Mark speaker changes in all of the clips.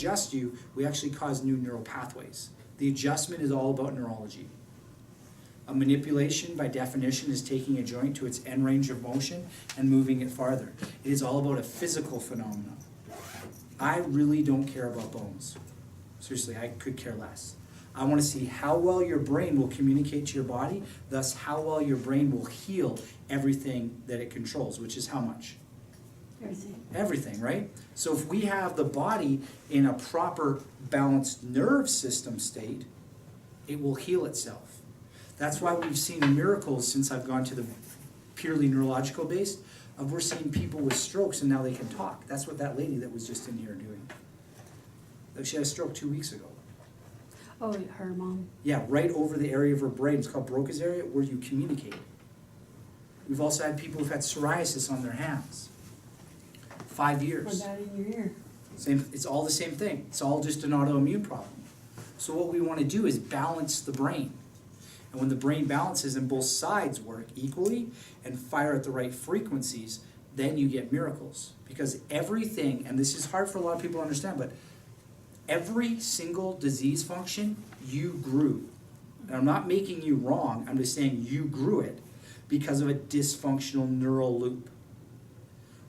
Speaker 1: adjust you, we actually cause new neural pathways. The adjustment is all about neurology. A manipulation, by definition, is taking a joint to its end range of motion and moving it farther. It is all about a physical phenomenon. I really don't care about bones. Seriously, I could care less. I want to see how well your brain will communicate to your body, thus how well your brain will heal everything that it controls, which is how much?
Speaker 2: Everything.
Speaker 1: Everything, right? So if we have the body in a proper balanced nerve system state, it will heal itself. That's why we've seen miracles since I've gone to the purely neurological based, of we're seeing people with strokes and now they can talk. That's what that lady that was just in here doing. She had a stroke 2 weeks ago.
Speaker 2: Oh, her mom.
Speaker 1: Yeah, right over the area of her brain. It's called Broca's area, where you communicate. We've also had people who've had psoriasis on their hands. 5 years.
Speaker 2: What about in your ear?
Speaker 1: Same, it's all the same thing. It's all just an autoimmune problem. So what we want to do is balance the brain. And when the brain balances and both sides work equally and fire at the right frequencies, then you get miracles. Because everything, and this is hard for a lot of people to understand, but every single disease function you grew. And I'm not making you wrong, I'm just saying you grew it because of a dysfunctional neural loop.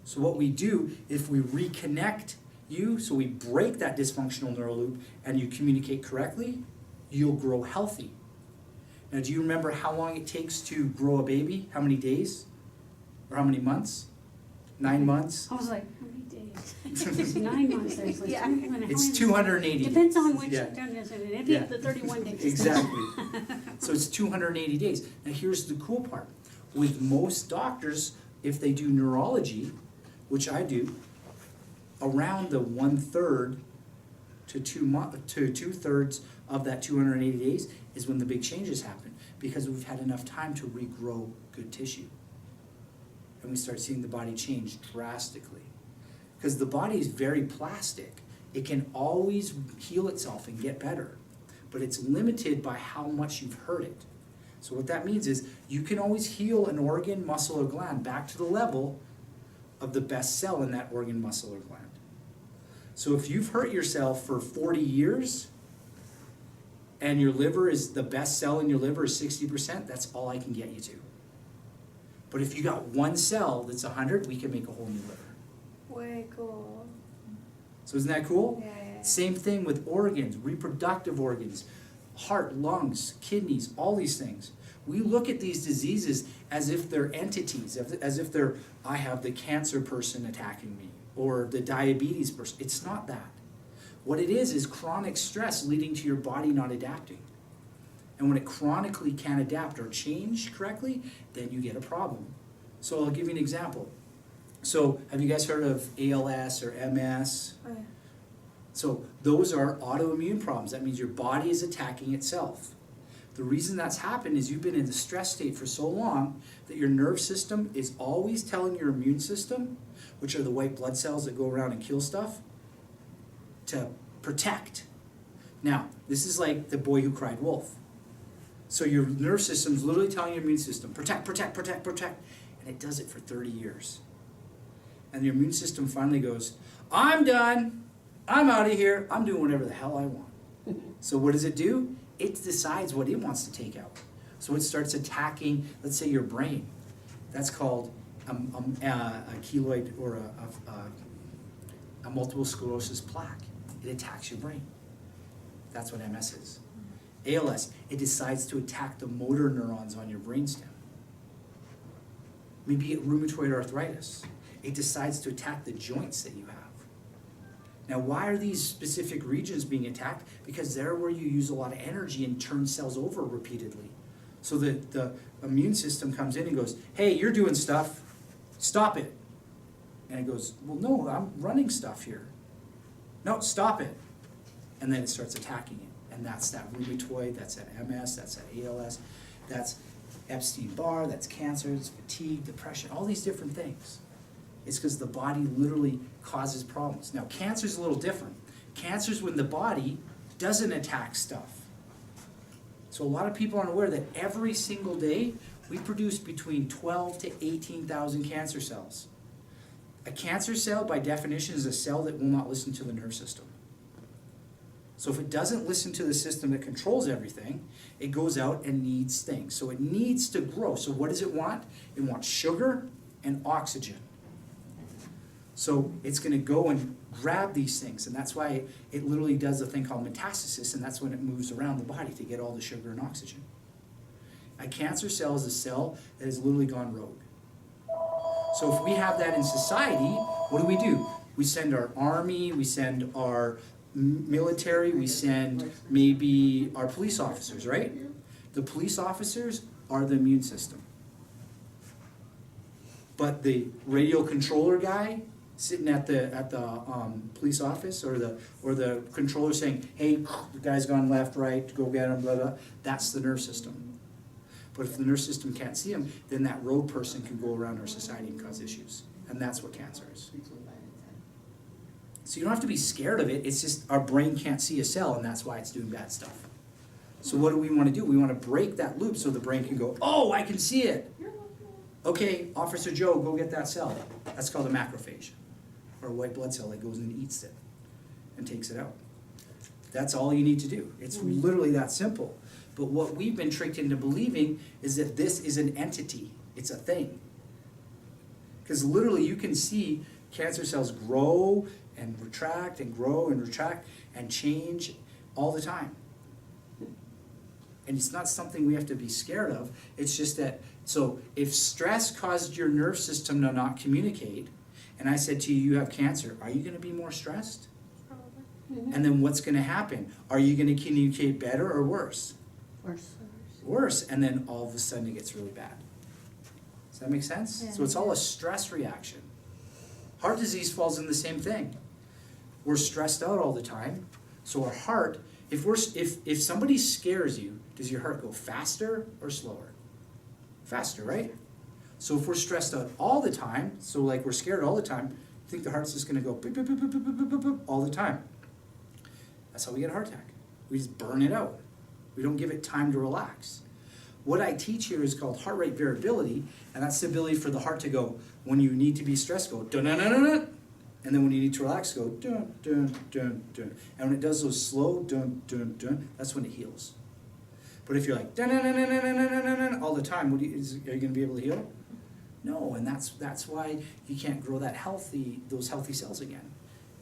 Speaker 1: So what we do, if we reconnect you, so we break that dysfunctional neural loop and you communicate correctly, you'll grow healthy. Now, do you remember how long it takes to grow a baby? How many days? Or how many months? 9 months?
Speaker 2: I was like, how many days? It's 9 months. There's like
Speaker 3: Yeah.
Speaker 1: It's 280
Speaker 2: Depends
Speaker 1: days.
Speaker 2: on which
Speaker 1: Yeah.
Speaker 2: you've done this. It'd be up to 31 days.
Speaker 1: Exactly. So it's 280 days. Now here's the cool part. With most doctors, if they do neurology, which I do, around the 1/3 to 2/3 of that 280 days is when the big changes happen, because we've had enough time to regrow good tissue. And we start seeing the body change drastically. Because the body is very plastic. It can always heal itself and get better, but it's limited by how much you've hurt it. So what that means is you can always heal an organ, muscle, or gland back to the level of the best cell in that organ, muscle, or gland. So if you've hurt yourself for 40 years and your liver is, the best cell in your liver is 60%, that's all I can get you to. But if you got one cell that's 100, we can make a whole new liver.
Speaker 3: Way cool.
Speaker 1: So isn't that cool?
Speaker 3: Yeah.
Speaker 1: Same thing with organs, reproductive organs, heart, lungs, kidneys, all these things. We look at these diseases as if they're entities, as if they're, I have the cancer person attacking me, or the diabetes person. It's not that. What it is chronic stress leading to your body not adapting. And when it chronically can't adapt or change correctly, then you get a problem. So I'll give you an example. So have you guys heard of ALS or MS?
Speaker 3: Oh, yeah.
Speaker 1: So those are autoimmune problems. That means your body is attacking itself. The reason that's happened is you've been in the stress state for so long that your nerve system is always telling your immune system, which are the white blood cells that go around and kill stuff, to protect. Now, this is like the boy who cried wolf. So your nerve system's literally telling your immune system, protect, protect, protect, protect, and it does it for 30 years. And your immune system finally goes, I'm done, I'm out of here, I'm doing whatever the hell I want. So what does it do? It decides what it wants to take out. So it starts attacking, let's say, your brain. That's called a keloid or a multiple sclerosis plaque. It attacks your brain. That's what MS is. ALS, it decides to attack the motor neurons on your brainstem. Maybe you get rheumatoid arthritis. It decides to attack the joints that you have. Now, why are these specific regions being attacked? Because they're where you use a lot of energy and turn cells over repeatedly. So the immune system comes in and goes, hey, you're doing stuff, stop it. And it goes, well, no, I'm running stuff here. No, stop it. And then it starts attacking it. And that's that rheumatoid, that's that MS, that's that ALS, that's Epstein-Barr, that's cancer, it's fatigue, depression, all these different things. It's because the body literally causes problems. Now, cancer is a little different. Cancer is when the body doesn't attack stuff. So a lot of people aren't aware that every single day we produce between 12 to 18,000 cancer cells. A cancer cell, by definition, is a cell that will not listen to the nerve system. So if it doesn't listen to the system that controls everything, it goes out and needs things. So it needs to grow. So what does it want? It wants sugar and oxygen. So it's going to go and grab these things, and that's why it literally does a thing called metastasis, and that's when it moves around the body to get all the sugar and oxygen. A cancer cell is a cell that has literally gone rogue. So if we have that in society, what do? We send our army, we send our military, we send maybe our police officers, right? The police officers are the immune system. But the radio controller guy sitting at the police office, or the controller saying, hey, the guy's gone left, right, go get him, blah, blah, that's the nerve system. But if the nerve system can't see him, then that rogue person can go around our society and cause issues. And that's what cancer is. So you don't have to be scared of it, it's just our brain can't see a cell, and that's why it's doing bad stuff. So what do we want to do? We want to break that loop so the brain can go, oh, I can see it. Okay, Officer Joe, go get that cell. That's called a macrophage, or a white blood cell that goes and eats it and takes it out. That's all you need to do. It's literally that simple. But what we've been tricked into believing is that this is an entity. It's a thing. Because literally you can see cancer cells grow and retract and grow and retract and change all the time. And it's not something we have to be scared of. It's just that, so if stress caused your nerve system to not communicate, and I said to you, you have cancer, are you going to be more stressed?
Speaker 3: Probably.
Speaker 1: And then what's going to happen? Are you going to communicate better or worse?
Speaker 2: Worse.
Speaker 1: Worse, and then all of a sudden it gets really bad. Does that make sense?
Speaker 3: Yeah.
Speaker 1: So it's all a stress reaction. Heart disease falls in the same thing. We're stressed out all the time, so our heart, if somebody scares you, does your heart go faster or slower? Faster, right? So if we're stressed out all the time, so like we're scared all the time, you think the heart's just going to go beep, beep, beep, beep, beep, beep, beep, beep, all the time. That's how we get a heart attack. We just burn it out. We don't give it time to relax. What I teach here is called heart rate variability, and that's the ability for the heart to go, when you need to be stressed, go dun dun dun dun dun, and then when you need to relax, go dun dun dun dun. And when it does those slow dun dun dun, that's when it heals. But if you're like dun dun dun dun dun dun dun dun all the time, are you going to be able to heal? No, and that's why you can't grow those healthy cells again,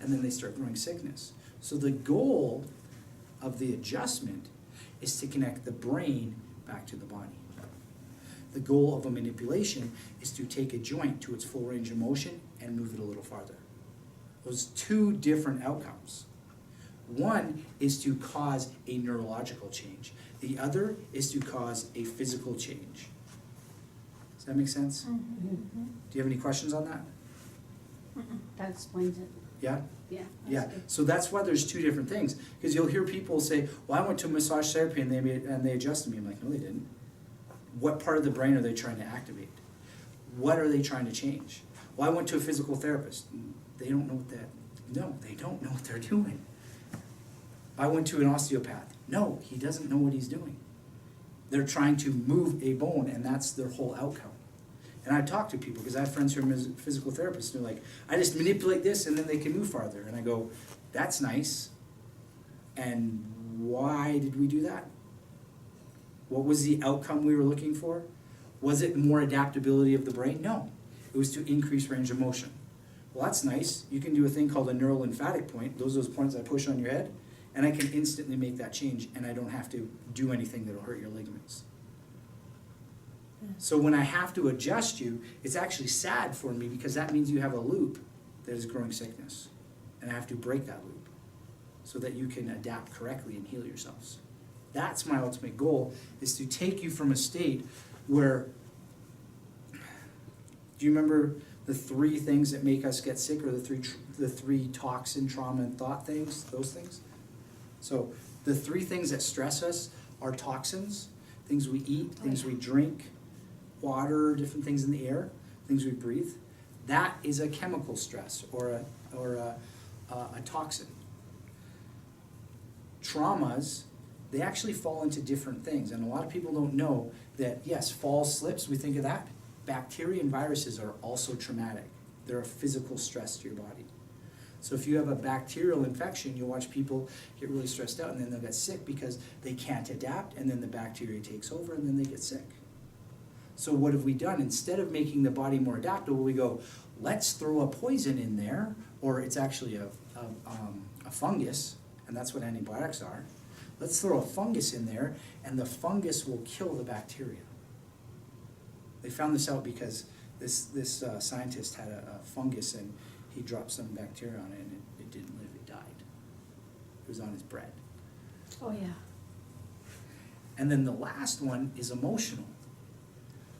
Speaker 1: and then they start growing sickness. So the goal of the adjustment is to connect the brain back to the body. The goal of a manipulation is to take a joint to its full range of motion and move it a little farther. Those two different outcomes. One is to cause a neurological change. The other is to cause a physical change. Does that make sense?
Speaker 3: Mm-hmm.
Speaker 1: Do you have any questions on that?
Speaker 2: That explains it.
Speaker 1: Yeah?
Speaker 2: Yeah.
Speaker 1: Yeah,
Speaker 2: That's good.
Speaker 1: so that's why there's two different things. Because you'll hear people say, well, I went to massage therapy and they adjusted me. I'm like, no, they didn't. What part of the brain are they trying to activate? What are they trying to change? Well, I went to a physical therapist. They don't know they don't know what they're doing. I went to an osteopath. No, he doesn't know what he's doing. They're trying to move a bone, and that's their whole outcome. And I talk to people, because I have friends who are physical therapists, and they're like, I just manipulate this and then they can move farther. And I go, that's nice. And why did we do that? What was the outcome we were looking for? Was it more adaptability of the brain? No. It was to increase range of motion. Well, that's nice. You can do a thing called a neurolymphatic point. Those are those points I push on your head, and I can instantly make that change, and I don't have to do anything that'll hurt your ligaments. So when I have to adjust you, it's actually sad for me, because that means you have a loop that is growing sickness. And I have to break that loop so that you can adapt correctly and heal yourselves. That's my ultimate goal, is to take you from a state where, do you remember the three things that make us get sick, or the three toxin, trauma, and thought things, those things? So the three things that stress us are toxins, things we eat, things we drink, water, different things in the air, things we breathe. That is a chemical stress, or a toxin. Traumas, they actually fall into different things, and a lot of people don't know that, yes, falls, slips, we think of that. Bacteria and viruses are also traumatic. They're a physical stress to your body. So if you have a bacterial infection, you'll watch people get really stressed out and then they'll get sick because they can't adapt, and then the bacteria takes over and then they get sick. So what have we done? Instead of making the body more adaptable, we go, let's throw a poison in there, or it's actually a fungus, and that's what antibiotics are. Let's throw a fungus in there, and the fungus will kill the bacteria. They found this out because this scientist had a fungus, and he dropped some bacteria on it, and it didn't live, it died. It was on his bread.
Speaker 2: Oh, yeah.
Speaker 1: And then the last one is emotional.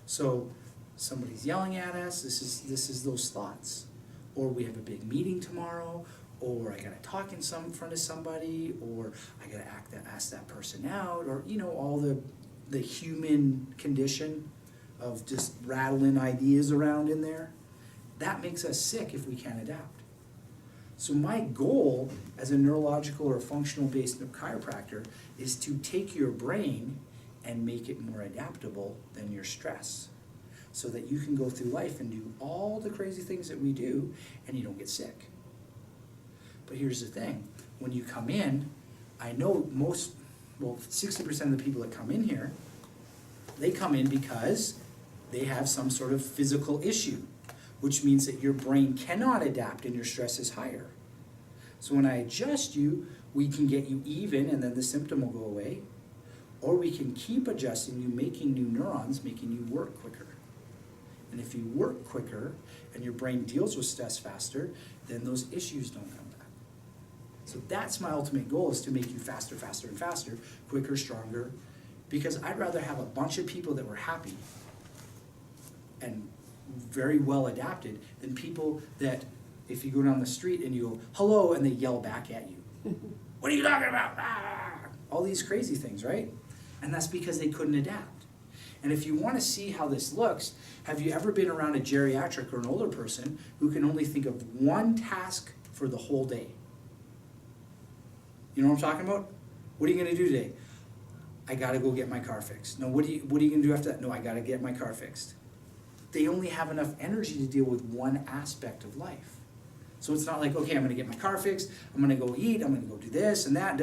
Speaker 1: So somebody's yelling at us, this is those thoughts. Or we have a big meeting tomorrow, or I gotta talk in front of somebody, or I gotta ask that person out, or all the human condition of just rattling ideas around in there. That makes us sick if we can't adapt. So my goal as a neurological or functional based chiropractor is to take your brain and make it more adaptable than your stress, so that you can go through life and do all the crazy things that we do and you don't get sick. But here's the thing, when you come in, I know 60% of the people that come in here, they come in because they have some sort of physical issue, which means that your brain cannot adapt and your stress is higher. So when I adjust you, we can get you even and then the symptom will go away, or we can keep adjusting you, making new neurons, making you work quicker. And if you work quicker and your brain deals with stress faster, then those issues don't come back. So that's my ultimate goal, is to make you faster, faster, and faster, quicker, stronger, because I'd rather have a bunch of people that were happy and very well adapted than people that, if you go down the street and you go, hello, and they yell back at you. What are you talking about? Ah! All these crazy things, right? And that's because they couldn't adapt. And if you want to see how this looks, have you ever been around a geriatric or an older person who can only think of one task for the whole day? You know what I'm talking about? What are you going to do today? I got to go get my car fixed. No, what are you going to do after that? No, I got to get my car fixed. They only have enough energy to deal with one aspect of life. So it's not like, okay, I'm going to get my car fixed, I'm going to go eat, I'm going to go do this and that,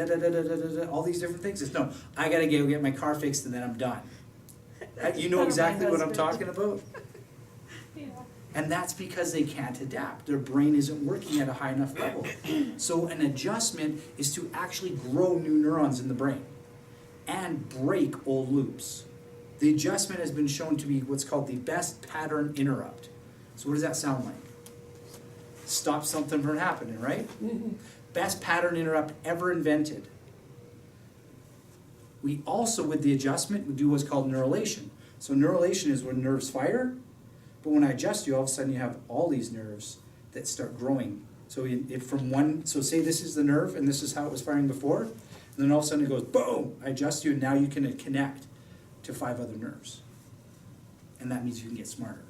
Speaker 1: all these different things. It's no, I got to go get my car fixed and then I'm done. You know exactly what I'm talking about?
Speaker 3: Yeah.
Speaker 1: And that's because they can't adapt. Their brain isn't working at a high enough level. So an adjustment is to actually grow new neurons in the brain and break old loops. The adjustment has been shown to be what's called the best pattern interrupt. So what does that sound like? Stop something from happening, right? Best pattern interrupt ever invented. We also, with the adjustment, we do what's called neurulation. So neurulation is when nerves fire, but when I adjust you, all of a sudden you have all these nerves that start growing. So so say this is the nerve and this is how it was firing before, and then all of a sudden it goes boom, I adjust you and now you can connect to 5 other nerves. And that means you can get smarter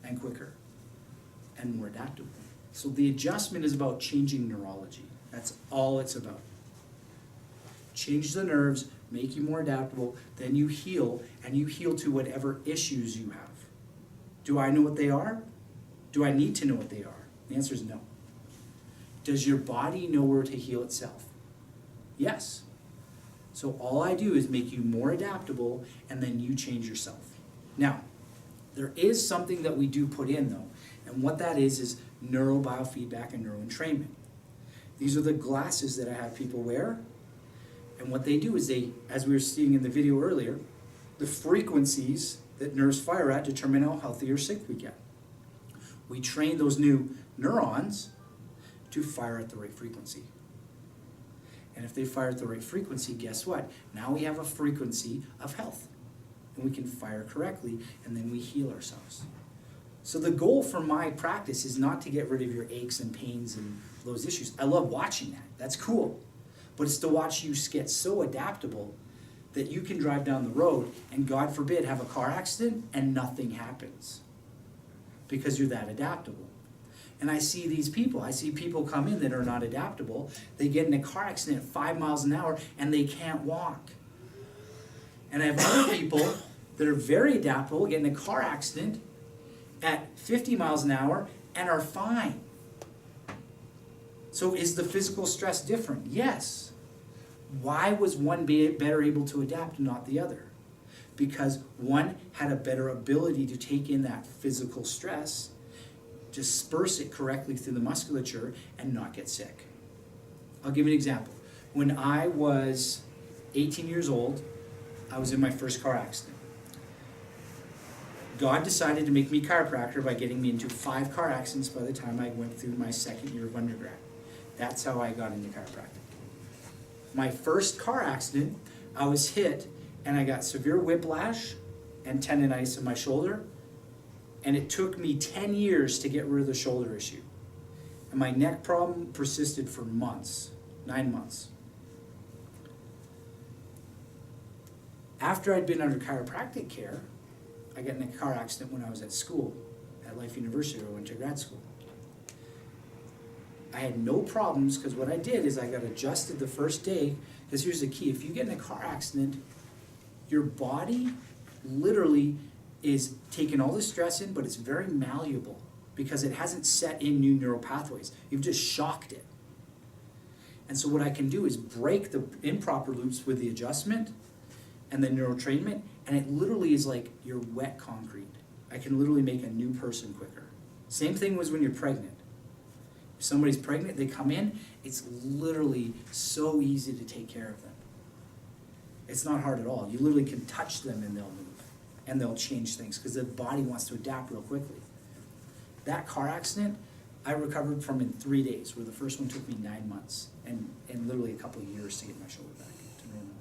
Speaker 1: and quicker and more adaptable. So the adjustment is about changing neurology. That's all it's about. Change the nerves, make you more adaptable, then you heal, and you heal to whatever issues you have. Do I know what they are? Do I need to know what they are? The answer is no. Does your body know where to heal itself? Yes. So all I do is make you more adaptable, and then you change yourself. Now, there is something that we do put in though, and what that is neurobiofeedback and neuroentrainment. These are the glasses that I have people wear, and what they do is as we were seeing in the video earlier, the frequencies that nerves fire at determine how healthy or sick we get. We train those new neurons to fire at the right frequency. And if they fire at the right frequency, guess what? Now we have a frequency of health. And we can fire correctly, and then we heal ourselves. So the goal for my practice is not to get rid of your aches and pains and those issues. I love watching that. That's cool. But it's to watch you get so adaptable that you can drive down the road and, God forbid, have a car accident and nothing happens. Because you're that adaptable. And I see these people. I see people come in that are not adaptable. They get in a car accident at 5 miles an hour and they can't walk. And I have other people that are very adaptable, get in a car accident at 50 miles an hour and are fine. So is the physical stress different? Yes. Why was one better able to adapt and not the other? Because one had a better ability to take in that physical stress, disperse it correctly through the musculature, and not get sick. I'll give you an example. When I was 18 years old, I was in my first car accident. God decided to make me a chiropractor by getting me into 5 car accidents by the time I went through my second year of undergrad. That's how I got into chiropractic. My first car accident, I was hit and I got severe whiplash and tendonitis in my shoulder, and it took me 10 years to get rid of the shoulder issue. And my neck problem persisted for months, 9 months. After I'd been under chiropractic care, I got in a car accident when I was at school, at Life University, where I went to grad school. I had no problems because what I did is I got adjusted the first day, because here's the key, if you get in a car accident, your body literally is taking all the stress in, but it's very malleable because it hasn't set in new neural pathways. You've just shocked it. And so what I can do is break the improper loops with the adjustment and the neurotrainment, and it literally is like you're wet concrete. I can literally make a new person quicker. Same thing was when you're pregnant. If somebody's pregnant, they come in, it's literally so easy to take care of them. It's not hard at all. You literally can touch them and they'll move, and they'll change things because the body wants to adapt real quickly. That car accident, I recovered from in 3 days, where the first one took me 9 months and literally a couple of years to get my shoulder back to normal.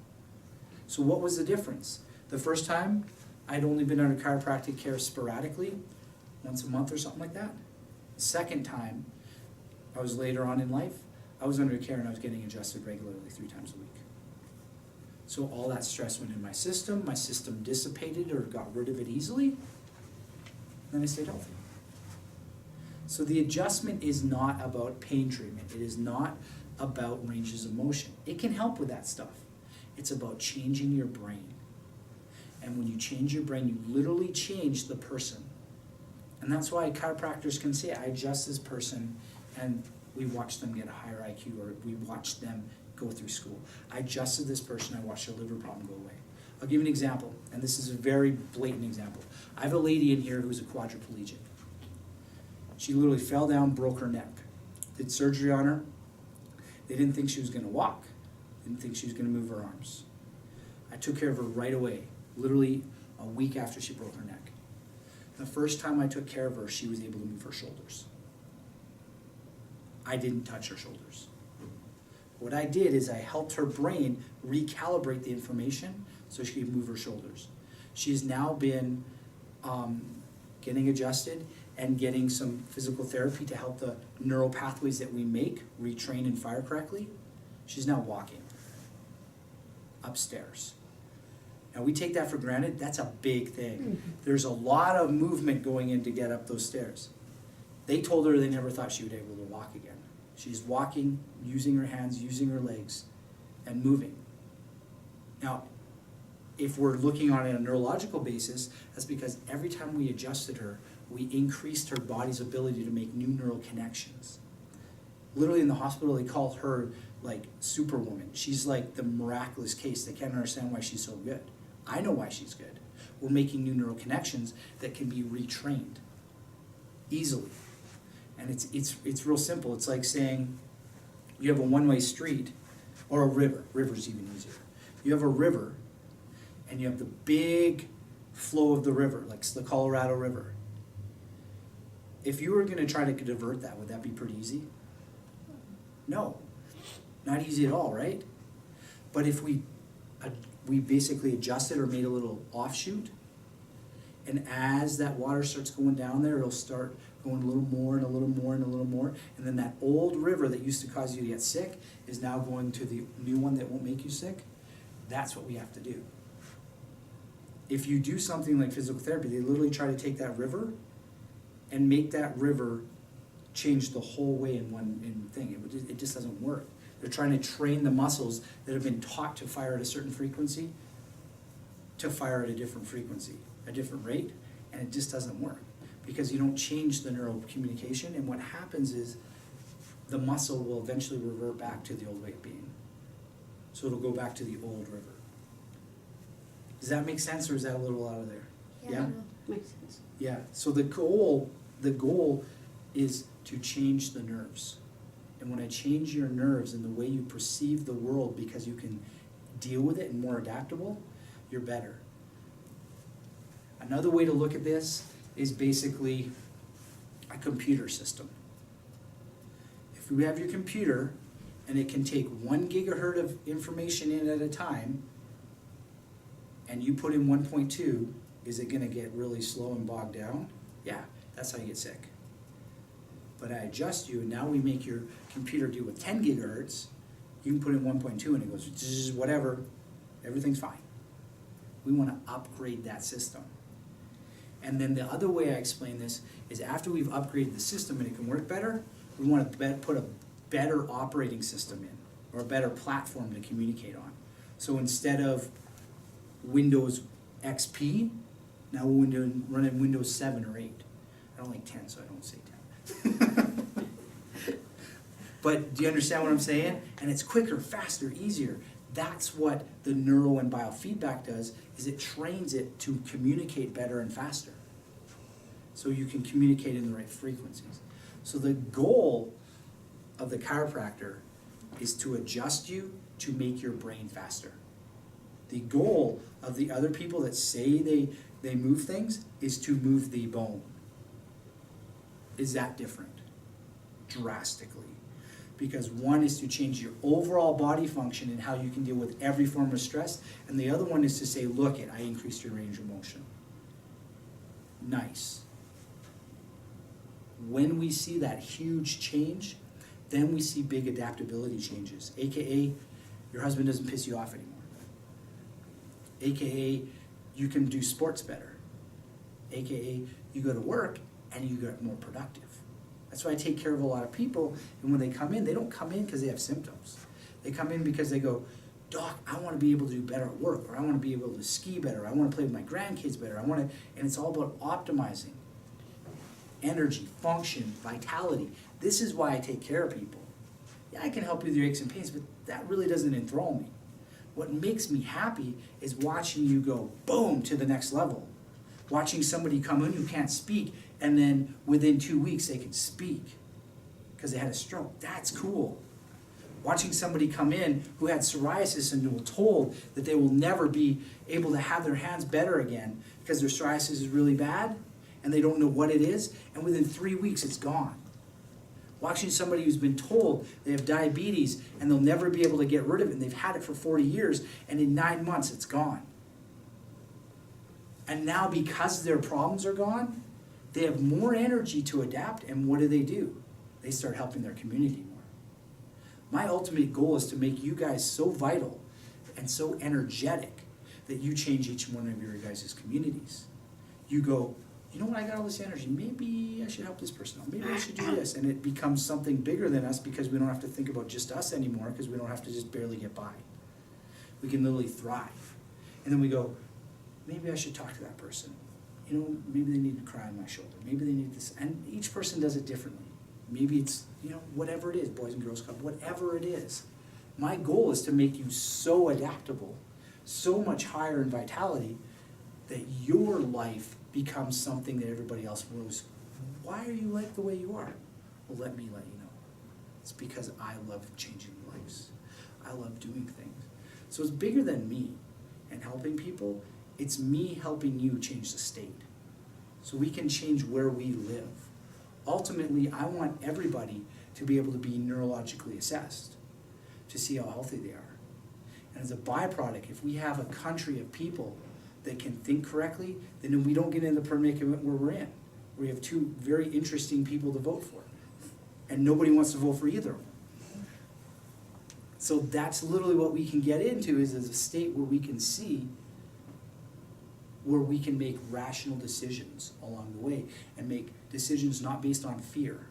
Speaker 1: So what was the difference? The first time, I'd only been under chiropractic care sporadically, once a month or something like that. The second time, I was later on in life, I was under care and I was getting adjusted regularly 3 times a week. So all that stress went in my system dissipated or got rid of it easily, and then I stayed healthy. So the adjustment is not about pain treatment. It is not about ranges of motion. It can help with that stuff. It's about changing your brain. And when you change your brain, you literally change the person. And that's why chiropractors can say, I adjust this person, and we watch them get a higher IQ, or we watch them go through school. I adjusted this person, I watched their liver problem go away. I'll give you an example, and this is a very blatant example. I have a lady in here who's a quadriplegic. She literally fell down, broke her neck. Did surgery on her. They didn't think she was going to walk. Didn't think she was going to move her arms. I took care of her right away, literally a week after she broke her neck. The first time I took care of her, she was able to move her shoulders. I didn't touch her shoulders. What I did is I helped her brain recalibrate the information so she could move her shoulders. She's now been getting adjusted and getting some physical therapy to help the neural pathways that we make retrain and fire correctly. She's now walking upstairs. Now we take that for granted. That's a big thing. Mm-hmm. There's a lot of movement going in to get up those stairs. They told her they never thought she would be able to walk again. She's walking, using her hands, using her legs, and moving. Now, if we're looking on it on a neurological basis, that's because every time we adjusted her, we increased her body's ability to make new neural connections. Literally in the hospital, they call her like Superwoman. She's like the miraculous case. They can't understand why she's so good. I know why she's good. We're making new neural connections that can be retrained easily. And it's real simple. It's like saying you have a one-way street or a river. River's even easier. You have a river and you have the big flow of the river, like the Colorado River. If you were going to try to divert that, would that be pretty easy? No, not easy at all, right? But if we basically adjusted or made a little offshoot, and as that water starts going down there, it'll start going a little more and a little more and a little more, and then that old river that used to cause you to get sick is now going to the new one that won't make you sick. That's what we have to do. If you do something like physical therapy, they literally try to take that river and make that river change the whole way in one thing. It just doesn't work. They're trying to train the muscles that have been taught to fire at a certain frequency to fire at a different frequency, a different rate, and it just doesn't work because you don't change the neural communication. And what happens is the muscle will eventually revert back to the old way of being. So it'll go back to the old river. Does that make sense, or is that a little out of there? Yeah?
Speaker 2: Makes sense.
Speaker 1: Yeah, so the goal is to change the nerves. And when I change your nerves and the way you perceive the world because you can deal with it and more adaptable, you're better. Another way to look at this is basically a computer system. If you have your computer and it can take 1 gigahertz of information in at a time, and you put in 1.2, is it gonna get really slow and bogged down? Yeah, that's how you get sick. But I adjust you, and now we make your computer deal with 10 gigahertz, you can put in 1.2 and it goes, zzz, whatever, everything's fine. We wanna upgrade that system. And then the other way I explain this is after we've upgraded the system and it can work better, we wanna put a better operating system in, or a better platform to communicate on. So instead of Windows XP, now we're running Windows 7 or 8. I don't like 10, so I don't say 10. But do you understand what I'm saying? And it's quicker, faster, easier. That's what the neuro and biofeedback does, is it trains it to communicate better and faster. So you can communicate in the right frequencies. So the goal of the chiropractor is to adjust you to make your brain faster. The goal of the other people that say they move things is to move the bone. Is that different? Drastically. Because one is to change your overall body function and how you can deal with every form of stress, and the other one is to say, look I increased your range of motion. Nice. When we see that huge change, then we see big adaptability changes, aka your husband doesn't piss you off anymore. AKA, you can do sports better. AKA, you go to work and you get more productive. That's why I take care of a lot of people, and when they come in, they don't come in because they have symptoms. They come in because they go, Doc, I want to be able to do better at work, or I want to be able to ski better, I want to play with my grandkids better, and it's all about optimizing energy, function, vitality. This is why I take care of people. Yeah, I can help you with your aches and pains, but that really doesn't enthrall me. What makes me happy is watching you go boom to the next level. Watching somebody come in who can't speak, and then within 2 weeks they can speak because they had a stroke. That's cool. Watching somebody come in who had psoriasis and were told that they will never be able to have their hands better again because their psoriasis is really bad and they don't know what it is, and within 3 weeks it's gone. Watching somebody who's been told they have diabetes and they'll never be able to get rid of it, and they've had it for 40 years, and in 9 months it's gone. And now because their problems are gone, they have more energy to adapt, and what do? They start helping their community more. My ultimate goal is to make you guys so vital and so energetic that you change each one of your guys' communities. You go, you know what, I got all this energy, maybe I should help this person out, maybe I should do this, and it becomes something bigger than us because we don't have to think about just us anymore, because we don't have to just barely get by. We can literally thrive. And then we go, maybe I should talk to that person. You know, maybe they need to cry on my shoulder, maybe they need this, and each person does it differently. Maybe it's, you know, whatever it is, Boys and Girls Club, whatever it is. My goal is to make you so adaptable, so much higher in vitality, that your life becomes something that everybody else knows. Why are you like the way you are? Well, let me let you know. It's because I love changing lives. I love doing things. So it's bigger than me and helping people. It's me helping you change the state. So we can change where we live. Ultimately, I want everybody to be able to be neurologically assessed to see how healthy they are. And as a byproduct, if we have a country of people that can think correctly, then we don't get in the predicament where we're in. We have two very interesting people to vote for. And nobody wants to vote for either of them. So that's literally what we can get into, is a state where we can see where we can make rational decisions along the way, and make decisions not based on fear,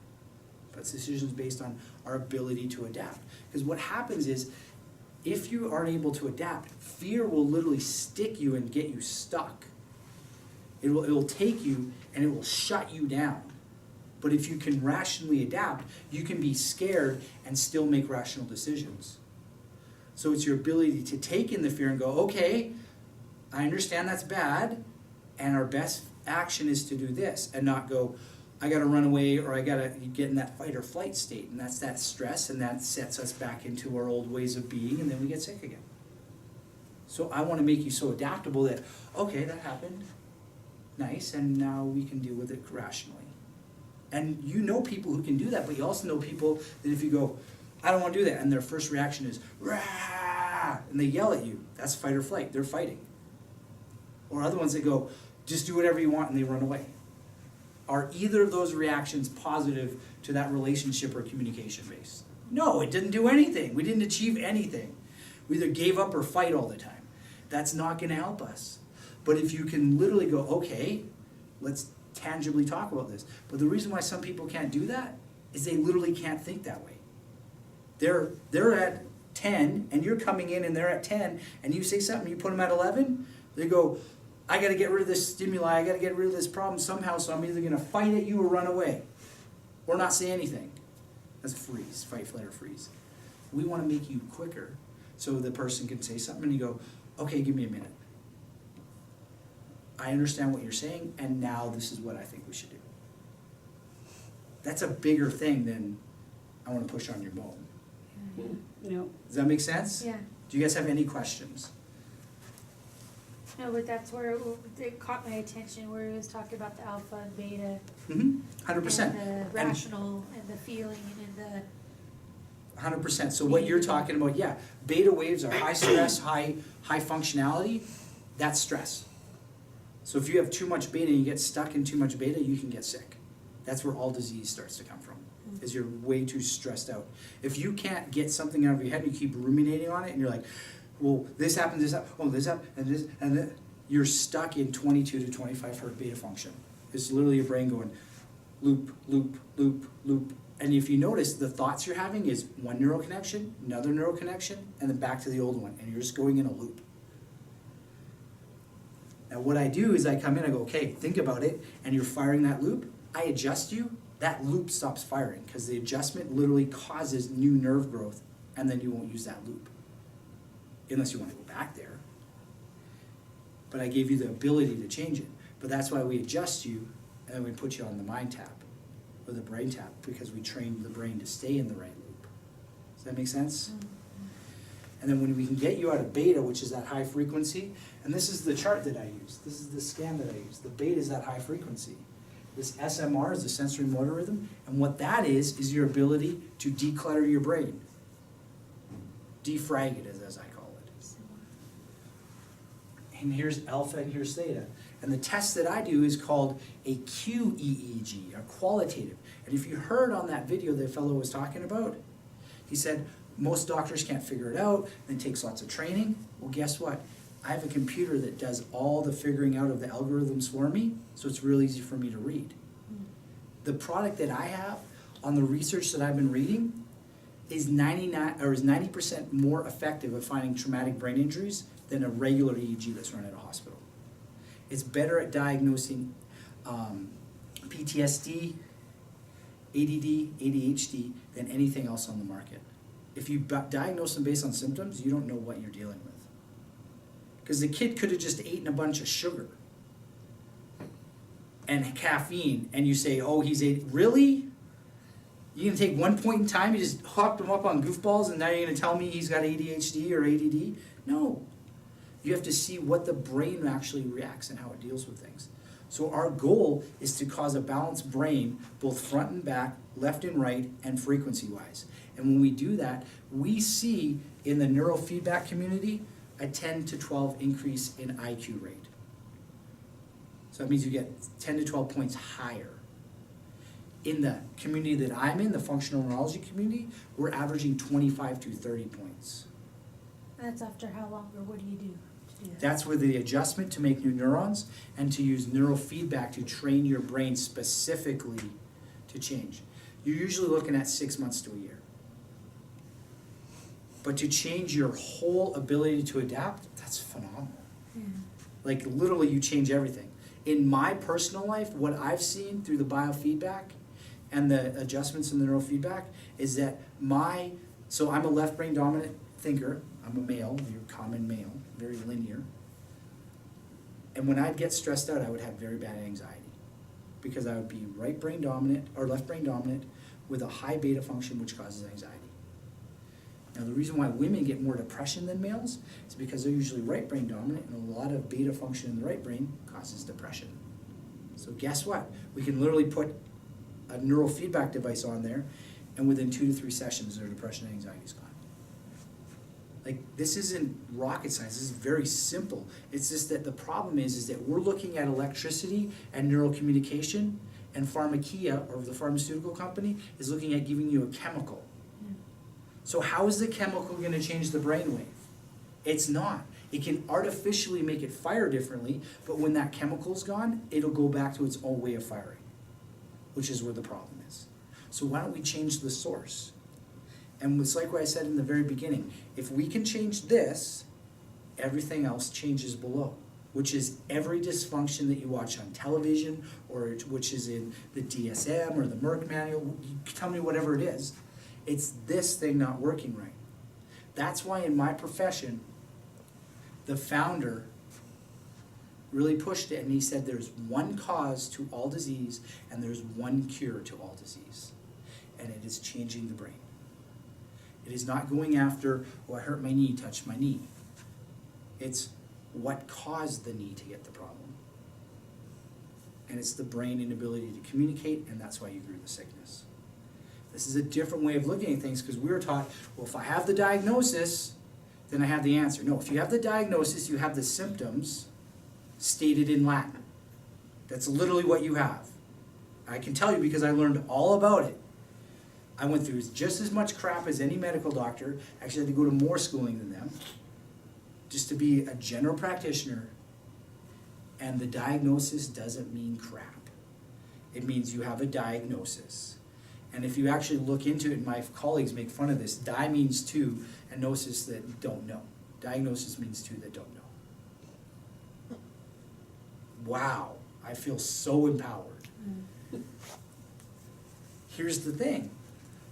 Speaker 1: but decisions based on our ability to adapt. Because what happens is, if you aren't able to adapt, fear will literally stick you and get you stuck. It will take you and it will shut you down. But if you can rationally adapt, you can be scared and still make rational decisions. So it's your ability to take in the fear and go, okay, I understand that's bad, and our best action is to do this, and not go, I gotta run away, or I gotta get in that fight or flight state, and that's that stress, and that sets us back into our old ways of being, and then we get sick again. So I wanna make you so adaptable that, okay, that happened, nice, and now we can deal with it rationally. And you know people who can do that, but you also know people that if you go, I don't wanna do that, and their first reaction is, rah, and they yell at you, that's fight or flight, they're fighting. Or other ones that go, just do whatever you want, and they run away. Are either of those reactions positive to that relationship or communication base? No, it didn't do anything. We didn't achieve anything. We either gave up or fight all the time. That's not gonna help us. But if you can literally go, okay, let's tangibly talk about this. But the reason why some people can't do that is they literally can't think that way. They're at 10 and you're coming in and they're at 10 and you say something, you put them at 11, they go, I gotta get rid of this stimuli, I gotta get rid of this problem somehow, so I'm either gonna fight at you or run away. Or not say anything. That's freeze, fight, flight, or freeze. We wanna make you quicker so the person can say something and you go, okay, give me a minute. I understand what you're saying, and now this is what I think we should do. That's a bigger thing than I want to push on your bone.
Speaker 2: No.
Speaker 1: Does that make sense?
Speaker 3: Yeah.
Speaker 1: Do you guys have any questions?
Speaker 3: No, but that's where it caught my attention, where he was talking about the alpha and beta.
Speaker 1: 100%.
Speaker 3: And the rational and the feeling and the.
Speaker 1: 100%. So what you're talking about, yeah, beta waves are high stress, high functionality. That's stress. So if you have too much beta and you get stuck in too much beta, you can get sick. That's where all disease starts to come from, is you're way too stressed out. If you can't get something out of your head and you keep ruminating on it and you're like, well, this happened, oh, this happened, and this, and then you're stuck in 22 to 25 hertz beta function. It's literally your brain going loop, loop, loop, loop. And if you notice, the thoughts you're having is one neural connection, another neural connection, and then back to the old one, and you're just going in a loop. Now what I do is I come in, I go, okay, think about it, and you're firing that loop. I adjust you, that loop stops firing, because the adjustment literally causes new nerve growth, and then you won't use that loop. Unless you want to go back there. But I gave you the ability to change it. But that's why we adjust you, and then we put you on the mind tap, or the brain tap, because we trained the brain to stay in the right loop. Does that make sense? Mm-hmm. And then when we can get you out of beta, which is that high frequency, and this is the chart that I use, this is the scan that I use, the beta is that high frequency. This SMR is the sensory motor rhythm, and what that is your ability to declutter your brain. Defrag it, as I call it. And here's alpha and here's theta. And the test that I do is called a QEEG, a qualitative. And if you heard on that video the fellow was talking about, he said, most doctors can't figure it out, and it takes lots of training. Well, guess what? I have a computer that does all the figuring out of the algorithms for me, so it's real easy for me to read. The product that I have on the research that I've been reading is 90% more effective at finding traumatic brain injuries than a regular EEG that's run at a hospital. It's better at diagnosing PTSD, ADD, ADHD than anything else on the market. If you diagnose them based on symptoms, you don't know what you're dealing with. Because the kid could have just eaten a bunch of sugar and caffeine, and you say, oh, he's really? You're going to take one point in time, you just hopped him up on goofballs, and now you're going to tell me he's got ADHD or ADD? No. You have to see what the brain actually reacts and how it deals with things. So our goal is to cause a balanced brain, both front and back, left and right, and frequency-wise. And when we do that, we see in the neurofeedback community a 10 to 12 increase in IQ rate. So that means you get 10 to 12 points higher. In the community that I'm in, the functional neurology community, we're averaging 25 to 30 points.
Speaker 3: That's after how long, or what do you do to do that?
Speaker 1: That's where the adjustment to make new neurons and to use neurofeedback to train your brain specifically to change. You're usually looking at 6 months to a year. But to change your whole ability to adapt, that's phenomenal.
Speaker 3: Yeah.
Speaker 1: Like literally you change everything. In my personal life, what I've seen through the biofeedback and the adjustments in the neurofeedback is that so I'm a left brain dominant thinker. I'm a male, you're common male, very linear. And when I'd get stressed out, I would have very bad anxiety because I would be right brain dominant or left brain dominant with a high beta function, which causes anxiety. Now, the reason why women get more depression than males is because they're usually right brain dominant, and a lot of beta function in the right brain causes depression. So guess what? We can literally put a neurofeedback device on there, and within 2 to 3 sessions, their depression and anxiety is gone. Like, this isn't rocket science, this is very simple. It's just that the problem is that we're looking at electricity and neurocommunication, and Pharmacia, or the pharmaceutical company, is looking at giving you a chemical. So how is the chemical going to change the brainwave? It's not. It can artificially make it fire differently, but when that chemical's gone, it'll go back to its own way of firing, which is where the problem is. So why don't we change the source? And it's like what I said in the very beginning. If we can change this, everything else changes below, which is every dysfunction that you watch on television, or which is in the DSM or the Merck manual, you tell me whatever it is. It's this thing not working right. That's why in my profession, the founder really pushed it, and he said there's one cause to all disease and there's one cure to all disease, and it is changing the brain. It is not going after, oh, I hurt my knee, touch my knee. It's what caused the knee to get the problem. And it's the brain inability to communicate, and that's why you grew the sickness. This is a different way of looking at things, because we were taught, well, if I have the diagnosis, then I have the answer. No, if you have the diagnosis, you have the symptoms stated in Latin. That's literally what you have. I can tell you because I learned all about it. I went through just as much crap as any medical doctor. Actually, I had to go to more schooling than them, just to be a general practitioner. And the diagnosis doesn't mean crap. It means you have a diagnosis. And if you actually look into it, and my colleagues make fun of this, di means two, and gnosis that don't know. Diagnosis means two that don't know. Wow, I feel so empowered. Here's the thing.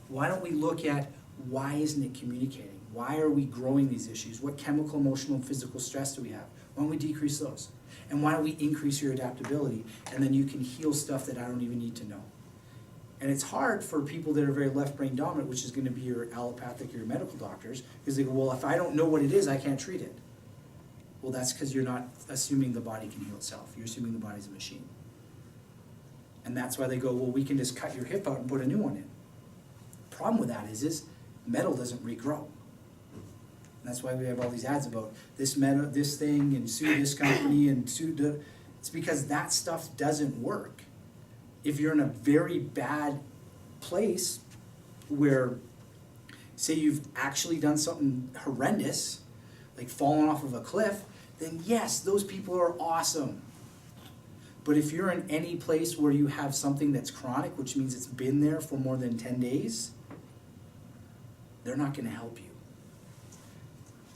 Speaker 1: Why don't we look at why isn't it communicating? Why are we growing these issues? What chemical, emotional, and physical stress do we have? Why don't we decrease those? And why don't we increase your adaptability? And then you can heal stuff that I don't even need to know. And it's hard for people that are very left brain dominant, which is going to be your allopathic or your medical doctors, because they go, well, if I don't know what it is, I can't treat it. Well, that's because you're not assuming the body can heal itself. You're assuming the body's a machine. And that's why they go, well, we can just cut your hip out and put a new one in. The problem with that is metal doesn't regrow. And that's why we have all these ads about this metal, this thing, and sue this company, and sue the... It's because that stuff doesn't work. If you're in a very bad place where, say you've actually done something horrendous, like fallen off of a cliff, then yes, those people are awesome. But if you're in any place where you have something that's chronic, which means it's been there for more than 10 days, they're not going to help you.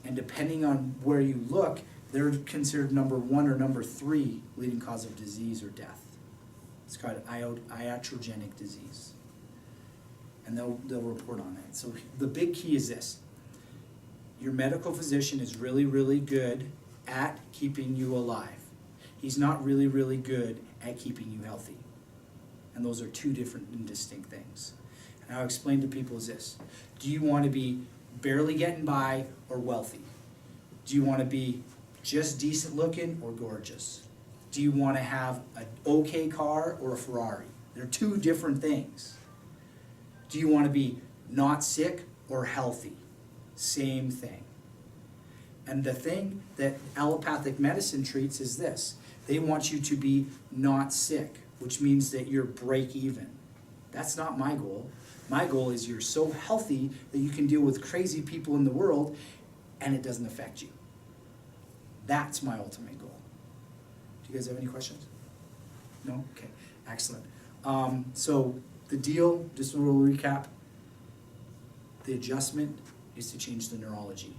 Speaker 1: And depending on where you look, they're considered number 1 or number 3 leading cause of disease or death. It's called iatrogenic disease. And they'll report on that. So the big key is this. Your medical physician is really, really good at keeping you alive. He's not really, really good at keeping you healthy. And those are two different and distinct things. And I'll explain to people is this. Do you want to be barely getting by or wealthy? Do you want to be just decent looking or gorgeous? Do you want to have an okay car or a Ferrari? They're two different things. Do you want to be not sick or healthy? Same thing. And the thing that allopathic medicine treats is this. They want you to be not sick, which means that you're break even. That's not my goal. My goal is you're so healthy that you can deal with crazy people in the world and it doesn't affect you. That's my ultimate goal. Do you guys have any questions? No? Okay, excellent. So the deal, just a little recap, the adjustment is to change the neurology.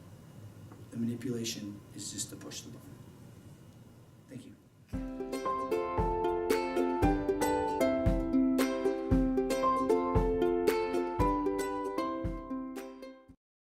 Speaker 1: The manipulation is just to push the button.